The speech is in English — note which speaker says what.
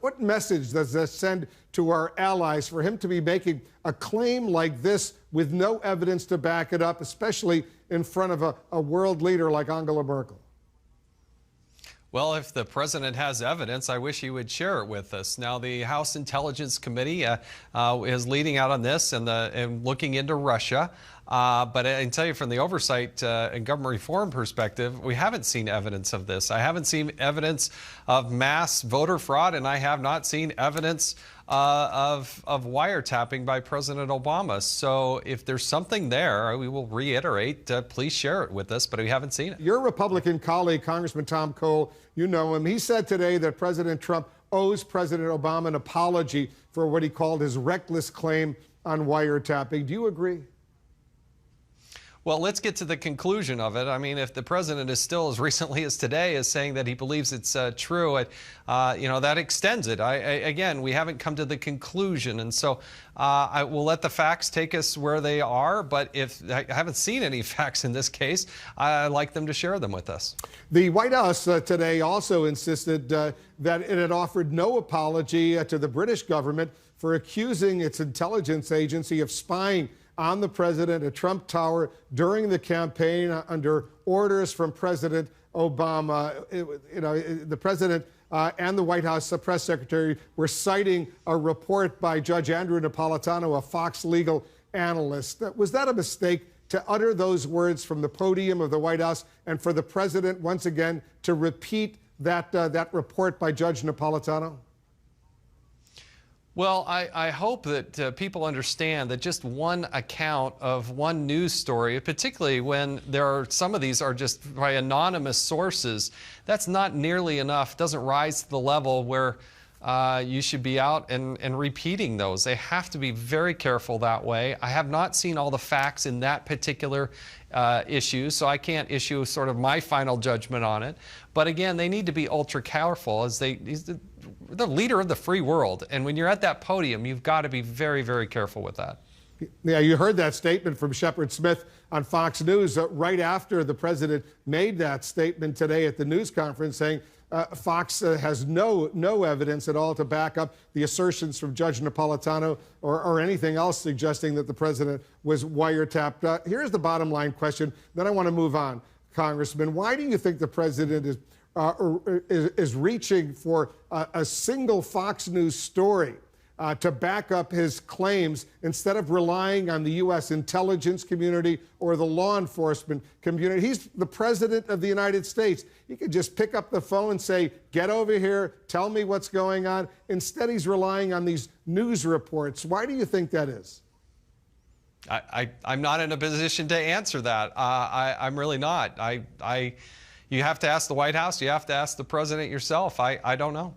Speaker 1: What message does this send to our allies for him to be making a claim like this with no evidence to back it up, especially in front of a world leader like Angela Merkel?
Speaker 2: Well, if the president has evidence, I wish he would share it with us. Now, the House Intelligence Committee is leading out on this and looking into Russia. But I can tell you from the oversight and government reform perspective, we haven't seen evidence of this. I haven't seen evidence of mass voter fraud, and I have not seen evidence of wiretapping by President Obama. So if there's something there, we will reiterate, please share it with us, but we haven't seen it.
Speaker 1: Your Republican colleague, Congressman Tom Cole, you know him. He said today that President Trump owes President Obama an apology for what he called his reckless claim on wiretapping. Do you agree?
Speaker 2: Well, let's get to the conclusion of it. I mean, if the president is still, as recently as today, is saying that he believes it's true, that extends it. Again, we haven't come to the conclusion. And so I will let the facts take us where they are. But if I haven't seen any facts in this case, I'd like them to share them with us.
Speaker 1: The White House today also insisted that it had offered no apology to the British government for accusing its intelligence agency of spying on the president at Trump Tower during the campaign under orders from President Obama. The president and the White House press secretary were citing a report by Judge Andrew Napolitano, a Fox legal analyst. Was that a mistake to utter those words from the podium of the White House and for the president once again to repeat that report by Judge Napolitano?
Speaker 2: Well, I hope that people understand that just one account of one news story, particularly when some of these are just by anonymous sources, that's not nearly enough, doesn't rise to the level where you should be out and repeating those. They have to be very careful that way. I have not seen all the facts in that particular issue, so I can't issue sort of my final judgment on it. But again, they need to be ultra careful as he's the leader of the free world. And when you're at that podium, you've got to be very, very careful with that.
Speaker 1: Yeah, you heard that statement from Shepard Smith on Fox News right after the president made that statement today at the news conference, saying Fox has no evidence at all to back up the assertions from Judge Napolitano or anything else suggesting that the president was wiretapped. Here's the bottom line question. Then I want to move on, Congressman. Why do you think the president is reaching for a single Fox News story to back up his claims instead of relying on the U.S. intelligence community or the law enforcement community? He's the president of the United States. He could just pick up the phone and say, get over here, tell me what's going on. Instead, he's relying on these news reports. Why do you think that is?
Speaker 2: I'm not in a position to answer that. I'm really not. You have to ask the White House. You have to ask the president yourself. I don't know.